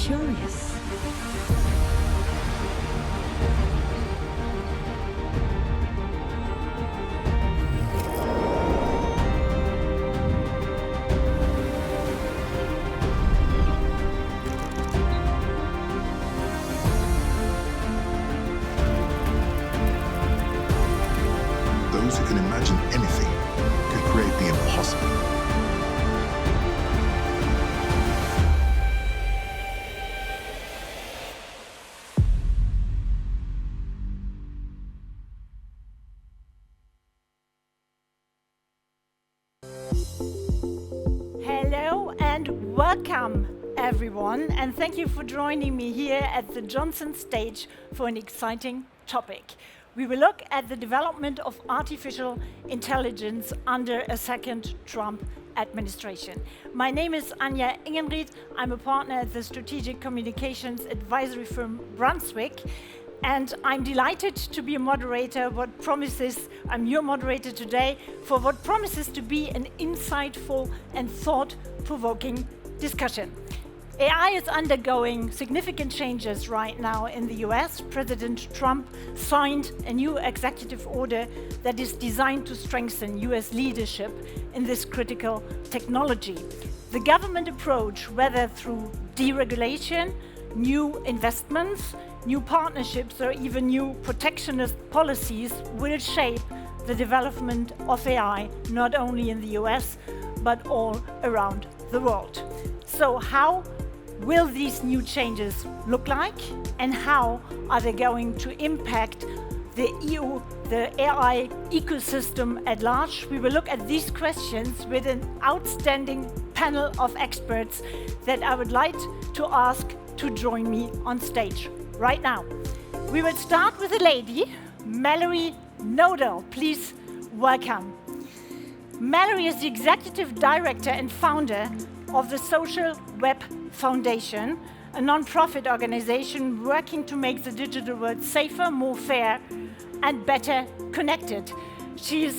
curious. Those who can imagine anything can create the impossible. Hello and welcome, everyone, and thank you for joining me here at the Johnson stage for an exciting topic. We will look at the development of artificial intelligence under a second Trump administration. My name is Anja Ingenrieth. I'm a partner at the strategic communications advisory firm Brunswick, and I'm delighted to be a moderator. I'm your moderator today for what promises to be an insightful and thought-provoking discussion. AI is undergoing significant changes right now in the US. President Trump signed a new executive order that is designed to strengthen US leadership in this critical technology. The government approach, whether through deregulation, new investments, new partnerships, or even new protectionist policies, will shape the development of AI, not only in the US, but all around the world. So how will these new changes look like, and how are they going to impact the EU, the AI ecosystem at large? We will look at these questions with an outstanding panel of experts that I would like to ask to join me on stage right now. We will start with a lady, Mallory Knodel. Please welcome. Mallory is the executive director and founder of the Social Web Foundation, a non-profit organization working to make the digital world safer, more fair, and better connected. She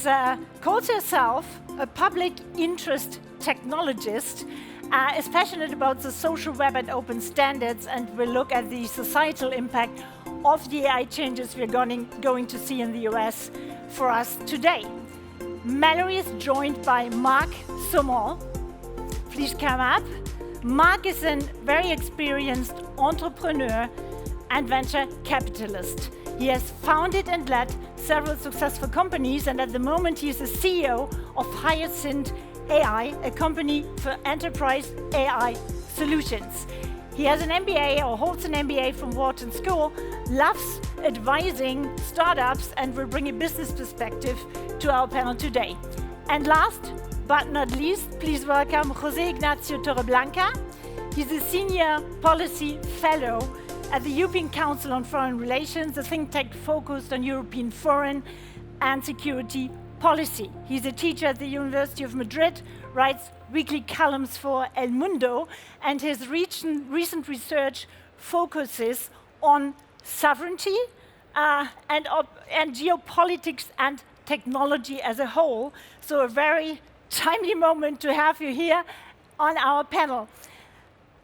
calls herself a public interest technologist, is passionate about the social web and open standards, and will look at the societal impact of the AI changes we're going to see in the US for us today. Mallory is joined by Mark Somol. Please come up. Mark is a very experienced entrepreneur and venture capitalist. He has founded and led several successful companies, and at the moment he is the CEO of Hyacinth AI, a company for enterprise AI solutions. He has an MBA, or holds an MBA from Wharton School, loves advising startups, and will bring a business perspective to our panel today. And last but not least, please welcome José Ignacio Torreblanca. He's a senior policy fellow at the European Council on Foreign Relations, a think tank focused on European foreign and security policy. He's a teacher at the University of Madrid, writes weekly columns for El Mundo, and his recent research focuses on sovereignty and geopolitics and technology as a whole. So a very timely moment to have you here on our panel.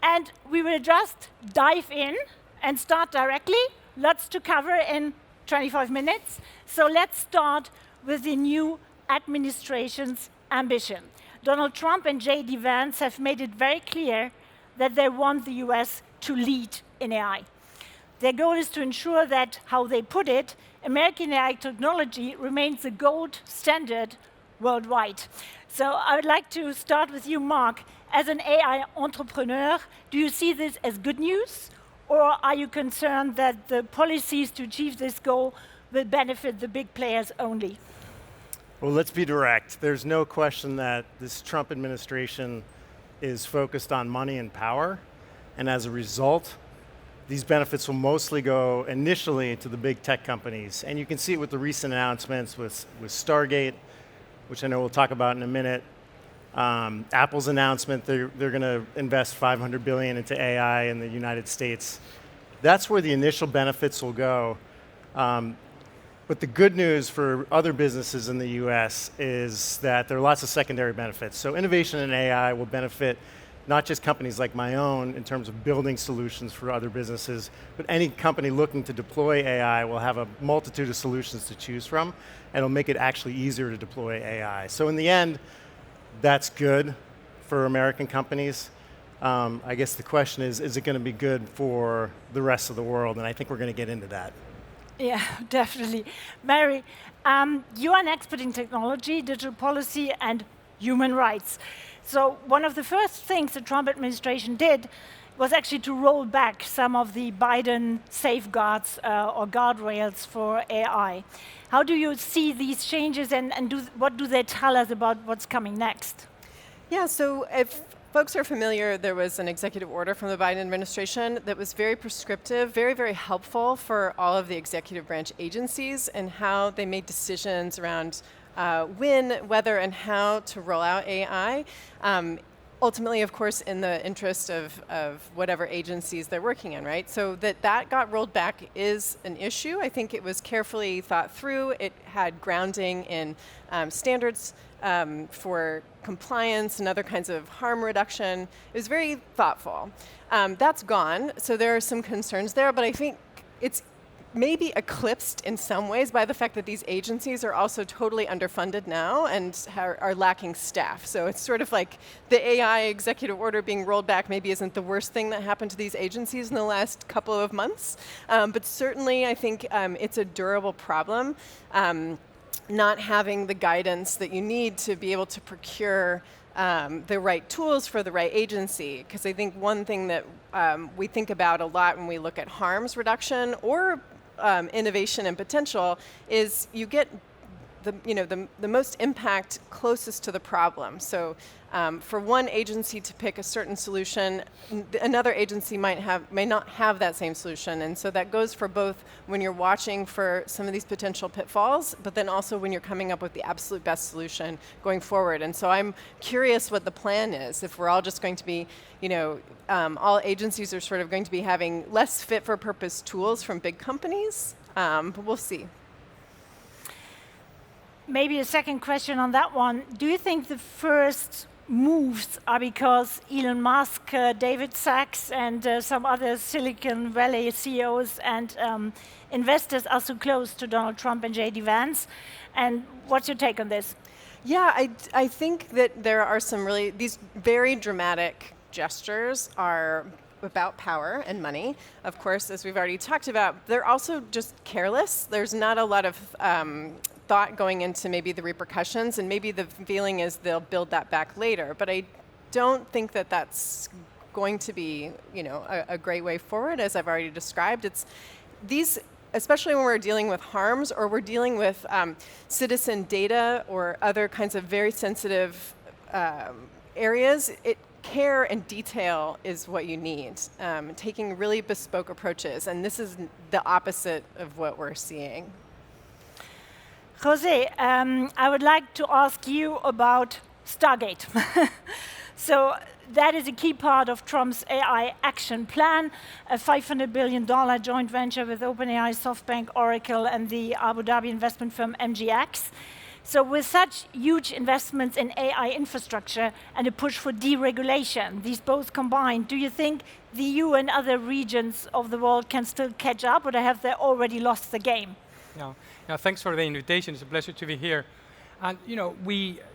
And we will just dive in and start directly. Lots to cover in 25 minutes. So let's start with the new administration's ambition. Donald Trump and J.D. Vance have made it very clear that they want the US to lead in AI. Their goal is to ensure that, how they put it, American AI technology remains the gold standard worldwide. So I would like to start with you, Mark. As an AI entrepreneur, do you see this as good news, or are you concerned that the policies to achieve this goal will benefit the big players only? Well, let's be direct. There's no question that this Trump administration is focused on money and power, and as a result, these benefits will mostly go initially to the big tech companies. And you can see it with the recent announcements with Stargate, which I know we'll talk about in a minute. Apple's announcement, they're going to invest $500 billion into AI in the United States. That's where the initial benefits will go. But the good news for other businesses in the US is that there are lots of secondary benefits. So innovation in AI will benefit not just companies like my own in terms of building solutions for other businesses, but any company looking to deploy AI will have a multitude of solutions to choose from, and it'll make it actually easier to deploy AI. So in the end, that's good for American companies. I guess the question is it going to be good for the rest of the world? And I think we're going to get into that. Yeah, definitely. Mary, you are an expert in technology, digital policy, and human rights. So one of the first things the Trump administration did was actually to roll back some of the Biden safeguards or guardrails for AI. How do you see these changes, and what do they tell us about what's coming next? Yeah, so if folks are familiar, there was an executive order from the Biden administration that was very prescriptive, very, very helpful for all of the executive branch agencies and how they made decisions around when, whether, and how to roll out AI. Ultimately, of course, in the interest of whatever agencies they're working in, right? So that got rolled back is an issue. I think it was carefully thought through. It had grounding in standards for compliance and other kinds of harm reduction. It was very thoughtful. That's gone, so there are some concerns there, but I think it's maybe eclipsed in some ways by the fact that these agencies are also totally underfunded now and are lacking staff. So it's sort of like the AI executive order being rolled back maybe isn't the worst thing that happened to these agencies in the last couple of months. But certainly I think it's a durable problem. Not having the guidance that you need to be able to procure the right tools for the right agency. Because I think one thing that we think about a lot when we look at harms reduction or innovation and potential is you get the most impact closest to the problem. So for one agency to pick a certain solution, another agency may not have that same solution. And so that goes for both when you're watching for some of these potential pitfalls, but then also when you're coming up with the absolute best solution going forward. And so I'm curious what the plan is. If we're all just going to be, all agencies are sort of going to be having less fit for purpose tools from big companies, but we'll see. Maybe a second question on that one. Do you think the first moves are because Elon Musk, David Sachs, and some other Silicon Valley CEOs and investors are so close to Donald Trump and J.D. Vance? And what's your take on this? Yeah, I think that there are some these very dramatic gestures are about power and money. Of course, as we've already talked about, they're also just careless. There's not a lot of thought going into maybe the repercussions, and maybe the feeling is they'll build that back later. But I don't think that that's going to be, a great way forward, as I've already described. It's these, especially when we're dealing with harms or we're dealing with citizen data or other kinds of very sensitive areas. Care and detail is what you need, taking really bespoke approaches, and this is the opposite of what we're seeing. José, I would like to ask you about Stargate. So that is a key part of Trump's AI action plan, a $500 billion joint venture with OpenAI, SoftBank, Oracle, and the Abu Dhabi investment firm MGX. So with such huge investments in AI infrastructure and a push for deregulation, these both combined, do you think the EU and other regions of the world can still catch up, or have they already lost the game? Yeah, thanks for the invitation. It's a pleasure to be here. And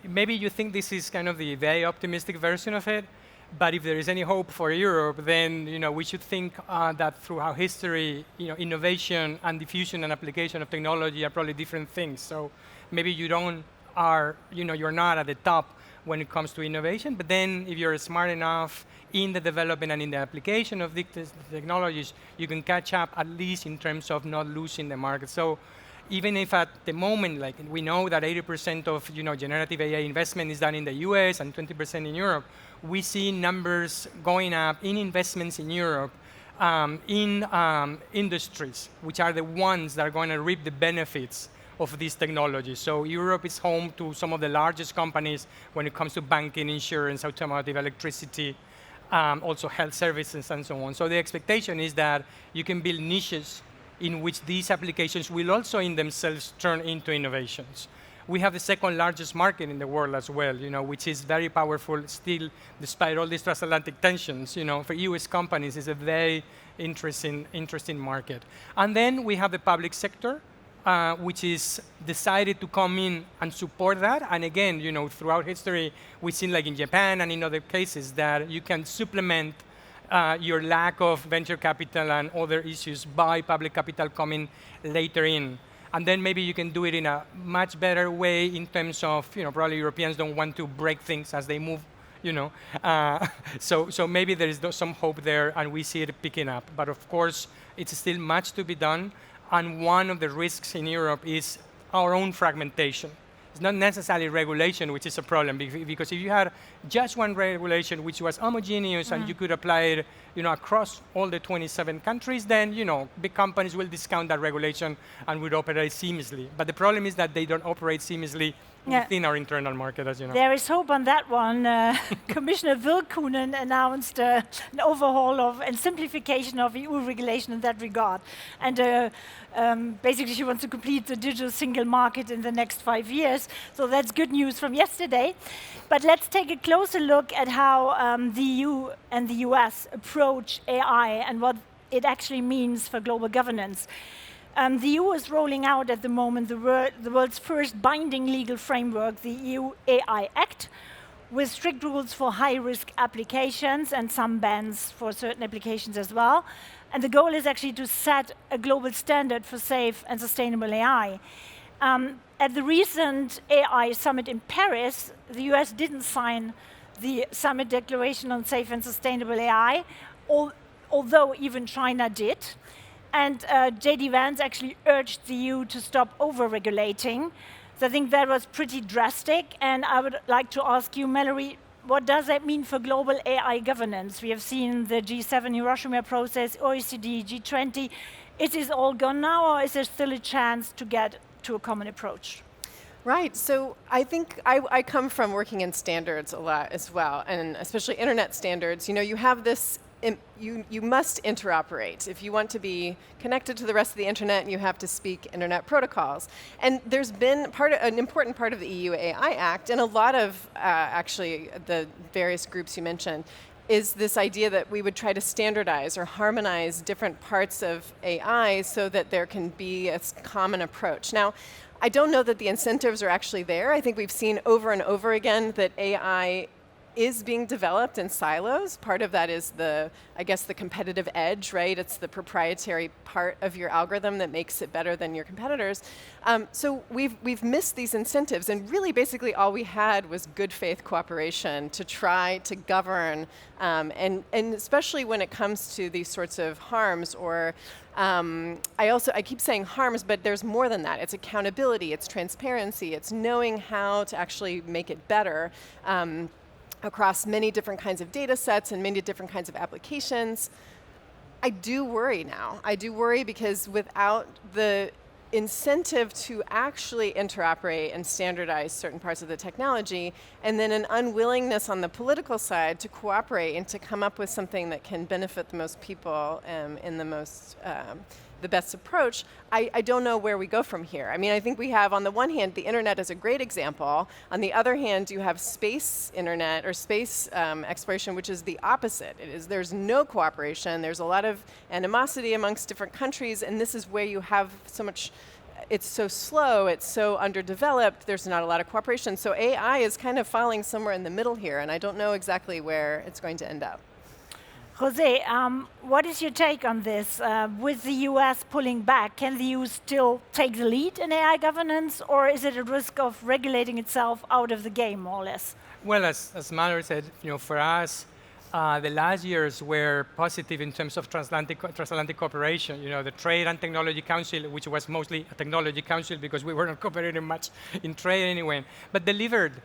maybe you think this is kind of the very optimistic version of it, but if there is any hope for Europe, then we should think that throughout history, innovation and diffusion and application of technology are probably different things. So maybe you're not at the top when it comes to innovation, but then if you're smart enough in the development and in the application of these technologies, you can catch up at least in terms of not losing the market. So even if at the moment, like we know that 80% of generative AI investment is done in the US and 20% in Europe, we see numbers going up in investments in Europe in industries, which are the ones that are going to reap the benefits of these technologies. So Europe is home to some of the largest companies when it comes to banking, insurance, automotive, electricity, also health services and so on. So the expectation is that you can build niches in which these applications will also in themselves turn into innovations. we have the second largest market in the world as well, which is very powerful still, despite all these transatlantic tensions. For US companies, it's a very interesting market. And then we have the public sector, which is decided to come in and support that. And again, throughout history, we've seen, like in Japan and in other cases, that you can supplement your lack of venture capital and other issues by public capital coming later in. And then maybe you can do it in a much better way in terms of, probably Europeans don't want to break things as they move, So maybe there is some hope there, and we see it picking up. But of course, it's still much to be done. And one of the risks in Europe is our own fragmentation. It's not necessarily regulation, which is a problem, because if you had just one regulation which was homogeneous and you could apply it, across all the 27 countries, then, big companies will discount that regulation and would operate seamlessly. But the problem is that they don't operate seamlessly within our internal market, as you know. There is hope on that one. Commissioner Virkkunen announced an overhaul and simplification of EU regulation in that regard. And basically, she wants to complete the digital single market in the next 5 years. So that's good news from yesterday. But let's take a closer look at how the EU and the US approach AI and what it actually means for global governance. The EU is rolling out at the moment the world's first binding legal framework, the EU AI Act, with strict rules for high-risk applications and some bans for certain applications as well. And the goal is actually to set a global standard for safe and sustainable AI. At the recent AI summit in Paris, the US didn't sign the summit declaration on safe and sustainable AI, although even China did. And J.D. Vance actually urged the EU to stop over-regulating. So I think that was pretty drastic. And I would like to ask you, Mallory, what does that mean for global AI governance? We have seen the G7 Hiroshima process, OECD, G20. Is this all gone now, or is there still a chance to get to a common approach? Right. So I think I come from working in standards a lot as well, and especially internet standards. You have this. You must interoperate. If you want to be connected to the rest of the internet, you have to speak internet protocols. And there's been an important part of the EU AI Act, and a lot of actually the various groups you mentioned, is this idea that we would try to standardize or harmonize different parts of AI so that there can be a common approach. Now, I don't know that the incentives are actually there. I think we've seen over and over again that AI is being developed in silos. Part of that is the competitive edge, right? It's the proprietary part of your algorithm that makes it better than your competitors. So we've missed these incentives, and really basically all we had was good faith cooperation to try to govern, and especially when it comes to these sorts of harms or I keep saying harms, but there's more than that. It's accountability, it's transparency, it's knowing how to actually make it better. Across many different kinds of data sets and many different kinds of applications. I do worry now. I do worry because without the incentive to actually interoperate and standardize certain parts of the technology, and then an unwillingness on the political side to cooperate and to come up with something that can benefit the most people in the best approach, I don't know where we go from here. I mean, I think we have, on the one hand, the internet is a great example. On the other hand, you have space internet or space exploration, which is the opposite. There's no cooperation. There's a lot of animosity amongst different countries, and this is where you have so much. It's so slow, it's so underdeveloped, there's not a lot of cooperation. So AI is kind of falling somewhere in the middle here, and I don't know exactly where it's going to end up. José, what is your take on this? With the US pulling back, can the EU still take the lead in AI governance, or is it a risk of regulating itself out of the game, more or less? Well, as Mallory said, for us, the last years were positive in terms of transatlantic cooperation. The Trade and Technology Council, which was mostly a technology council because we were not cooperating much in trade anyway, but delivered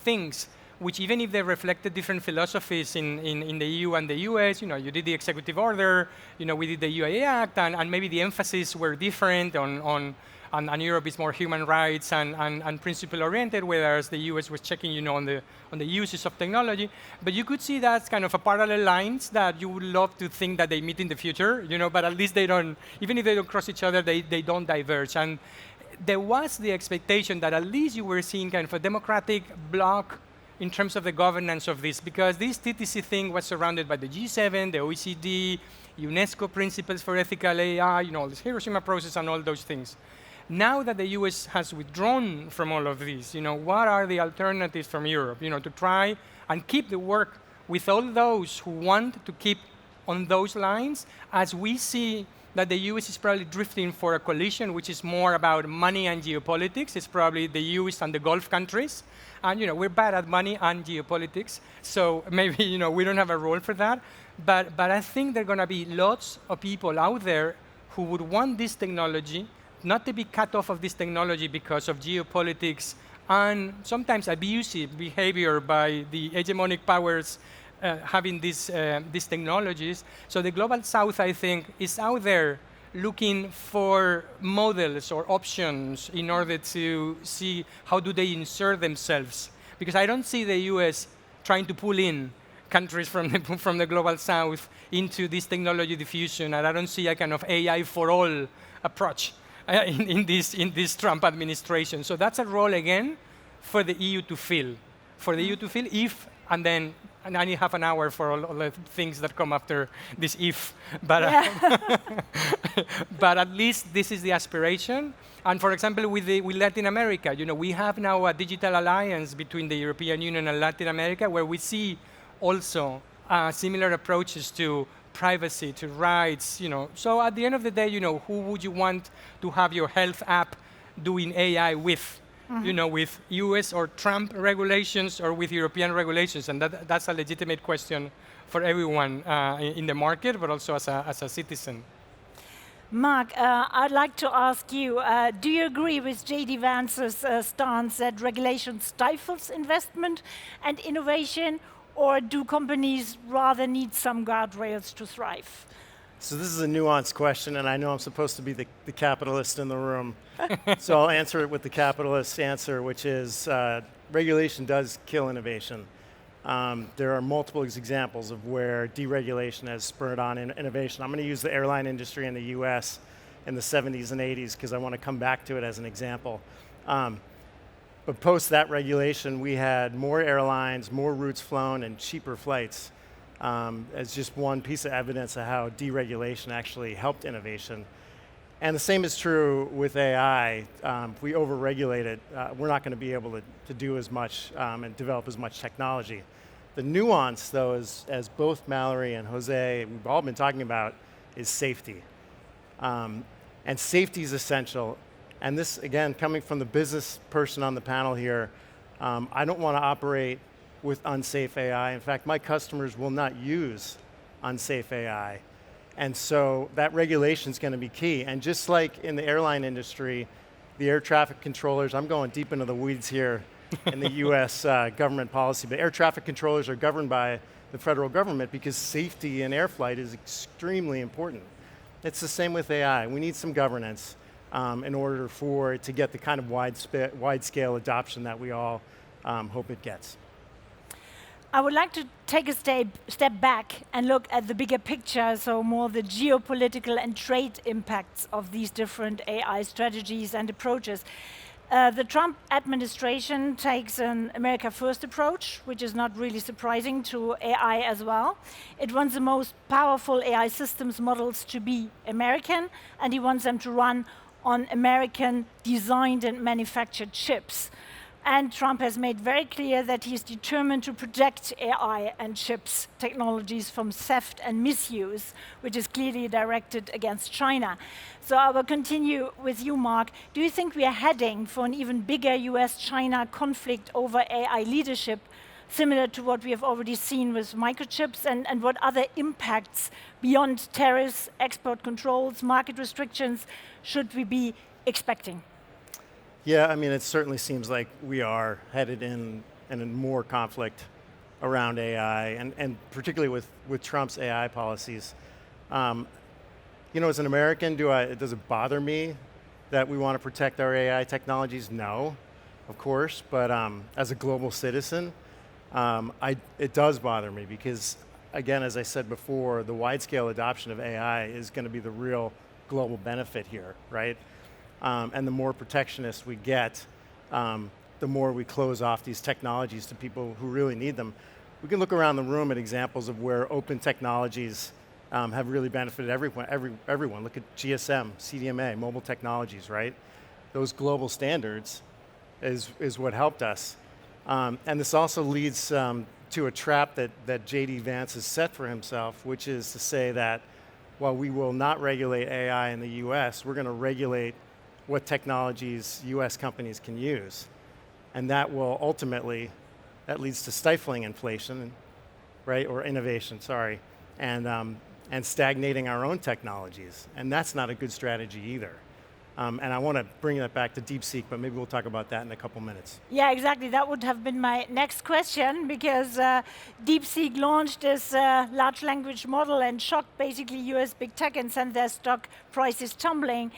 things which, even if they reflected different philosophies in the EU and the US, you did the executive order, we did the UAE Act, and maybe the emphasis were different and Europe is more human rights and principle-oriented, whereas the US was checking, on the uses of technology. But you could see that's kind of a parallel lines that you would love to think that they meet in the future, but at least they don't, even if they don't cross each other, they don't diverge. And there was the expectation that at least you were seeing kind of a democratic bloc in terms of the governance of this, because this TTC thing was surrounded by the G7, the OECD, UNESCO principles for ethical AI, this Hiroshima process and all those things. Now that the US has withdrawn from all of this, what are the alternatives from Europe, to try and keep the work with all those who want to keep on those lines, as we see that the US is probably drifting for a coalition which is more about money and geopolitics. It's probably the US and the Gulf countries. And we're bad at money and geopolitics, so maybe we don't have a role for that. But I think there are going to be lots of people out there who would want this technology, not to be cut off of this technology because of geopolitics and sometimes abusive behavior by the hegemonic powers having these technologies. So the Global South, I think, is out there looking for models or options in order to see how do they insert themselves. Because I don't see the US trying to pull in countries from the Global South into this technology diffusion, and I don't see a kind of AI for all approach in this Trump administration. So that's a role, again, for the EU to fill. For the EU to fill if, and then and I only have an hour for all the things that come after this if. But, but at least this is the aspiration. And for example, with Latin America, we have now a digital alliance between the European Union and Latin America, where we see also similar approaches to privacy, to rights. So at the end of the day, who would you want to have your health app doing AI with? With US or Trump regulations or with European regulations, and that's a legitimate question for everyone in the market, but also as a citizen. Mark, I'd like to ask you, do you agree with J.D. Vance's stance that regulation stifles investment and innovation, or do companies rather need some guardrails to thrive? So this is a nuanced question, and I know I'm supposed to be the capitalist in the room. So I'll answer it with the capitalist answer, which is regulation does kill innovation. There are multiple examples of where deregulation has spurred on innovation. I'm going to use the airline industry in the US in the 70s and 80s because I want to come back to it as an example. But post that regulation, we had more airlines, more routes flown, and cheaper flights. As just one piece of evidence of how deregulation actually helped innovation. And the same is true with AI. If we overregulate it, we're not going to be able to do as much and develop as much technology. The nuance, though, as both Mallory and José, we've all been talking about, is safety. And safety is essential. And this, again, coming from the business person on the panel here, I don't want to operate with unsafe AI. In fact, my customers will not use unsafe AI. And so that regulation is going to be key. And just like in the airline industry, the air traffic controllers, I'm going deep into the weeds here in the US government policy, but air traffic controllers are governed by the federal government because safety in air flight is extremely important. It's the same with AI. We need some governance in order for it to get the kind of wide-scale adoption that we all hope it gets. I would like to take a step back and look at the bigger picture, so more the geopolitical and trade impacts of these different AI strategies and approaches. The Trump administration takes an America First approach, which is not really surprising to AI as well. It wants the most powerful AI systems models to be American, and he wants them to run on American designed and manufactured chips. And Trump has made very clear that he is determined to protect AI and chips technologies from theft and misuse, which is clearly directed against China. So I will continue with you, Mark. Do you think we are heading for an even bigger US-China conflict over AI leadership, similar to what we have already seen with microchips, and what other impacts beyond tariffs, export controls, market restrictions should we be expecting? Yeah, I mean, it certainly seems like we are headed in more conflict around AI, and particularly with Trump's AI policies. As an American, does it bother me that we want to protect our AI technologies? No, of course, but as a global citizen, it does bother me because, again, as I said before, the wide-scale adoption of AI is going to be the real global benefit here, right? and the more protectionist we get, the more we close off these technologies to people who really need them. We can look around the room at examples of where open technologies have really benefited everyone. Look at GSM, CDMA, mobile technologies, right? Those global standards is what helped us. And this also leads to a trap that J.D. Vance has set for himself, which is to say that while we will not regulate AI in the US, we're going to regulate what technologies US companies can use. And that will ultimately, that leads to stifling inflation, right, or innovation, sorry, and stagnating our own technologies. And that's not a good strategy either. And I want to bring that back to DeepSeek, but maybe we'll talk about that in a couple minutes. Yeah, exactly. That would have been my next question, because DeepSeek launched this large language model and shocked basically US big tech and sent their stock prices tumbling,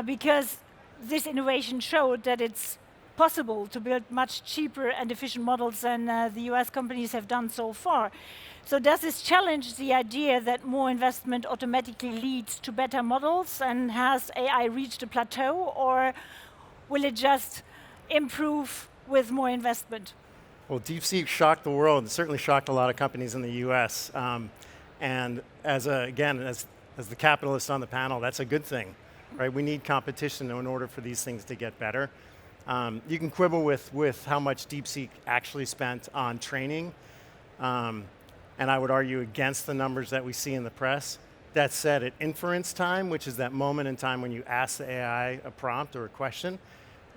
because this innovation showed that it's possible to build much cheaper and efficient models than the US companies have done so far. So does this challenge the idea that more investment automatically leads to better models, and has AI reached a plateau, or will it just improve with more investment? Well, DeepSeek shocked the world. It certainly shocked a lot of companies in the US. And as the capitalist on the panel, that's a good thing, right? We need competition in order for these things to get better. You can quibble with how much DeepSeek actually spent on training. And I would argue against the numbers that we see in the press. That said, at inference time, which is that moment in time when you ask the AI a prompt or a question,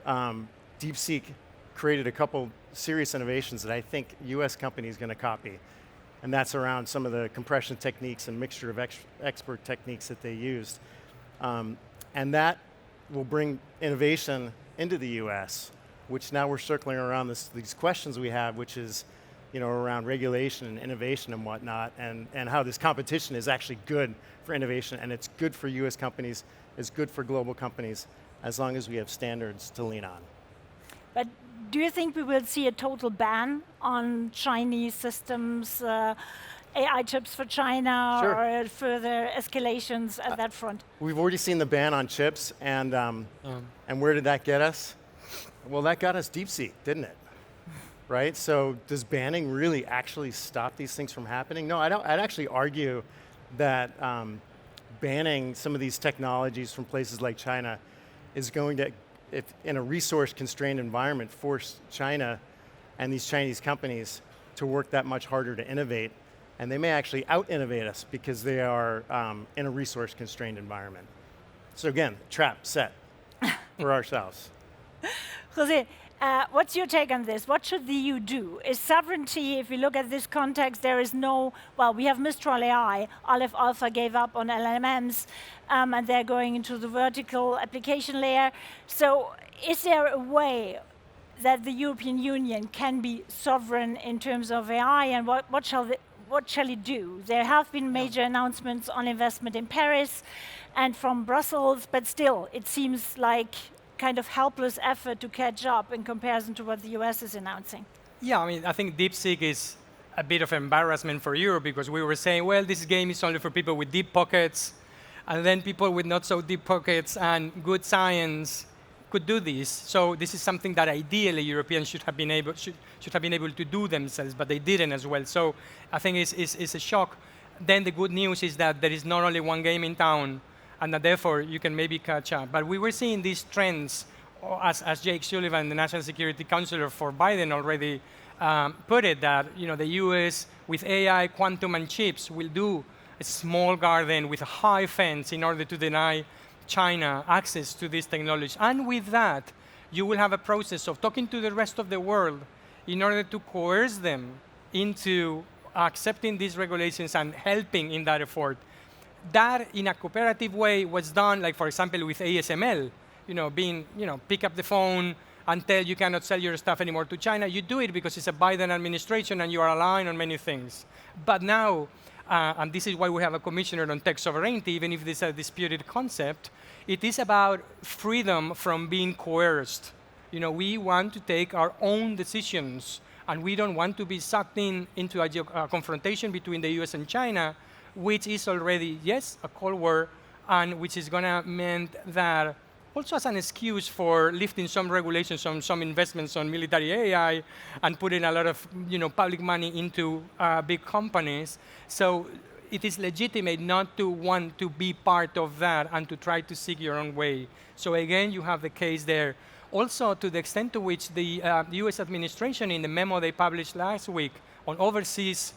DeepSeek created a couple serious innovations that I think US companies are going to copy. And that's around some of the compression techniques and mixture of expert techniques that they used. And that will bring innovation into the US, which now we're circling around these questions we have, which is, around regulation and innovation and whatnot, and how this competition is actually good for innovation, and it's good for US companies, it's good for global companies, as long as we have standards to lean on. But do you think we will see a total ban on Chinese systems, AI chips for China, Sure. or further escalations at that front? We've already seen the ban on chips, and where did that get us? Well, that got us DeepSeek, didn't it? Right? So does banning really actually stop these things from happening? No, I'd actually argue that banning some of these technologies from places like China is going to, if in a resource-constrained environment, force China and these Chinese companies to work that much harder to innovate. And they may actually out-innovate us because they are in a resource-constrained environment. So again, trap set for ourselves. José, what's your take on this? What should the EU do? Is sovereignty, if you look at this context, there is no, well, we have Mistral AI. Aleph Alpha gave up on LLMs, and they're going into the vertical application layer. So is there a way that the European Union can be sovereign in terms of AI, and what shall it do? There have been major announcements on investment in Paris and from Brussels, but still, it seems like kind of helpless effort to catch up in comparison to what the US is announcing. Yeah, I mean, I think DeepSeek is a bit of embarrassment for Europe, because we were saying, well, this game is only for people with deep pockets, and then people with not so deep pockets and good science could do this. So this is something that ideally Europeans should have been able to do themselves, but they didn't as well. So I think it's a shock. Then the good news is that there is not only one game in town, and that therefore you can maybe catch up. But we were seeing these trends, as Jake Sullivan, the National Security Counselor for Biden, already put it, that the US with AI, quantum, and chips will do a small garden with a high fence in order to deny China access to this technology. And with that, you will have a process of talking to the rest of the world in order to coerce them into accepting these regulations and helping in that effort. That, in a cooperative way, was done, like, for example, with ASML, pick up the phone and tell you cannot sell your stuff anymore to China. You do it because it's a Biden administration and you are aligned on many things. But now, and this is why we have a commissioner on tech sovereignty, even if this is a disputed concept, it is about freedom from being coerced. We want to take our own decisions, and we don't want to be sucked into a confrontation between the US and China, which is already, yes, a Cold War, and which is going to mean that also as an excuse for lifting some regulations on some investments on military AI and putting a lot of public money into big companies. So it is legitimate not to want to be part of that and to try to seek your own way. So again, you have the case there. Also, to the extent to which the US administration, in the memo they published last week on overseas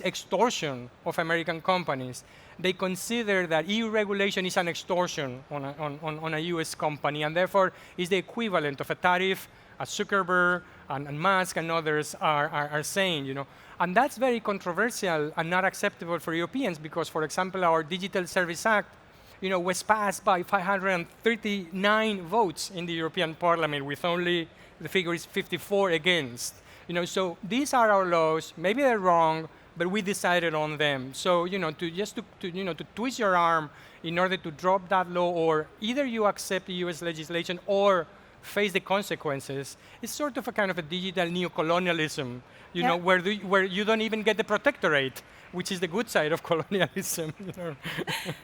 extortion of American companies, they consider that EU regulation is an extortion on a US company, and therefore is the equivalent of a tariff, as Zuckerberg and Musk and others are saying, And that's very controversial and not acceptable for Europeans because, for example, our Digital Service Act was passed by 539 votes in the European Parliament with only, the figure is 54 against. So these are our laws. Maybe they're wrong, but we decided on them. So, to twist your arm in order to drop that law, or either you accept the US legislation or face the consequences, it's sort of a kind of a digital neocolonialism, where you don't even get the protectorate, which is the good side of colonialism.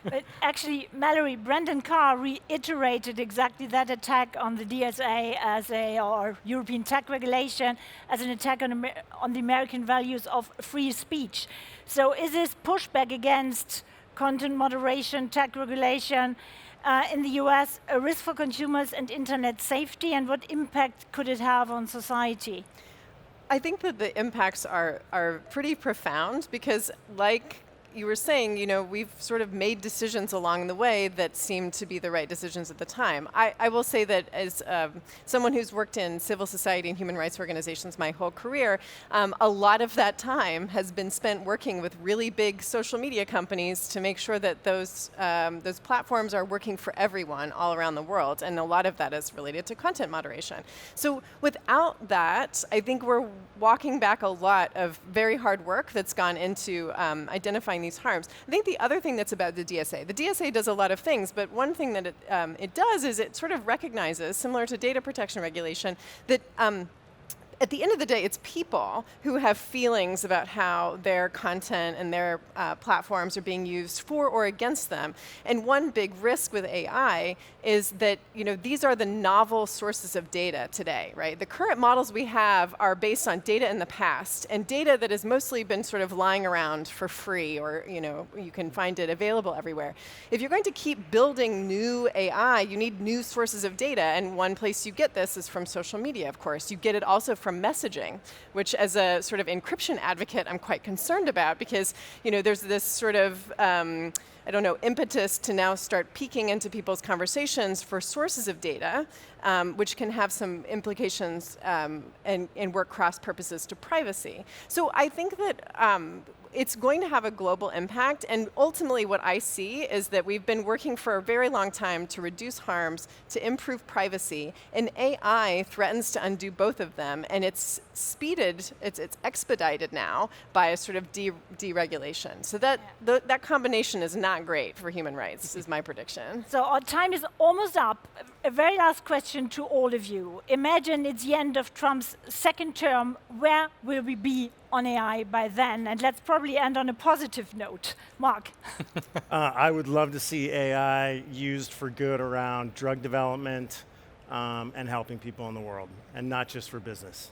But actually, Mallory, Brendan Carr reiterated exactly that attack on the DSA or European tech regulation as an attack on the American values of free speech. So is this pushback against content moderation, tech regulation in the US a risk for consumers and internet safety, and what impact could it have on society? I think that the impacts are pretty profound because, like you were saying, we've sort of made decisions along the way that seem to be the right decisions at the time. I will say that as someone who's worked in civil society and human rights organizations my whole career, a lot of that time has been spent working with really big social media companies to make sure that those platforms are working for everyone all around the world, and a lot of that is related to content moderation. So without that, I think we're walking back a lot of very hard work that's gone into identifying these harms. I think the other thing that's about the DSA does a lot of things, but one thing that it does is it sort of recognizes, similar to data protection regulation, that at the end of the day, it's people who have feelings about how their content and their platforms are being used for or against them. And one big risk with AI is that these are the novel sources of data today, right? The current models we have are based on data in the past, and data that has mostly been sort of lying around for free, or you can find it available everywhere. If you're going to keep building new AI, you need new sources of data, and one place you get this is from social media, of course. You get it also from messaging, which as a sort of encryption advocate, I'm quite concerned about because, there's this sort of, impetus to now start peeking into people's conversations for sources of data, which can have some implications and work cross purposes to privacy. So I think that it's going to have a global impact, and ultimately what I see is that we've been working for a very long time to reduce harms, to improve privacy, and AI threatens to undo both of them, and it's expedited now by a sort of deregulation. So that combination is not great for human rights, is my prediction. So our time is almost up. A very last question to all of you. Imagine it's the end of Trump's second term. Where will we be on AI by then? And let's probably end on a positive note. Mark. I would love to see AI used for good around drug development and helping people in the world, and not just for business.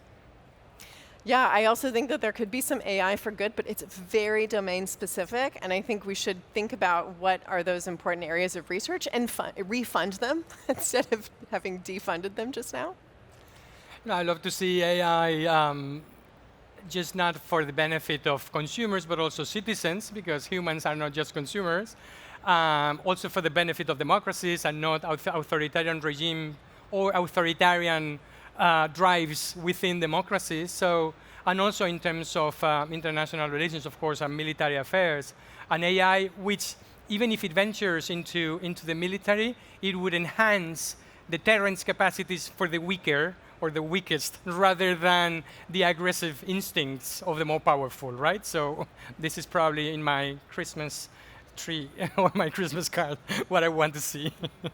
Yeah, I also think that there could be some AI for good, but it's very domain specific, and I think we should think about what are those important areas of research and refund them instead of having defunded them just now. I love to see AI just not for the benefit of consumers, but also citizens, because humans are not just consumers. Also for the benefit of democracies and not authoritarian regime or authoritarian drives within democracies. So, and also in terms of international relations, of course, and military affairs. And AI, which even if it ventures into the military, it would enhance deterrence capacities for the weaker or the weakest, rather than the aggressive instincts of the more powerful, right? So this is probably in my Christmas tree on my Christmas card, what I want to see.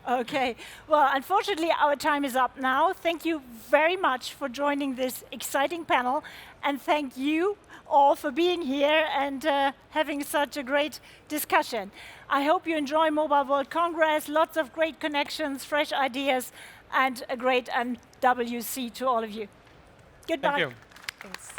Okay. Well, unfortunately, our time is up now. Thank you very much for joining this exciting panel, and thank you all for being here and having such a great discussion. I hope you enjoy Mobile World Congress, lots of great connections, fresh ideas, and a great MWC to all of you. Goodbye. Thank you. Thanks.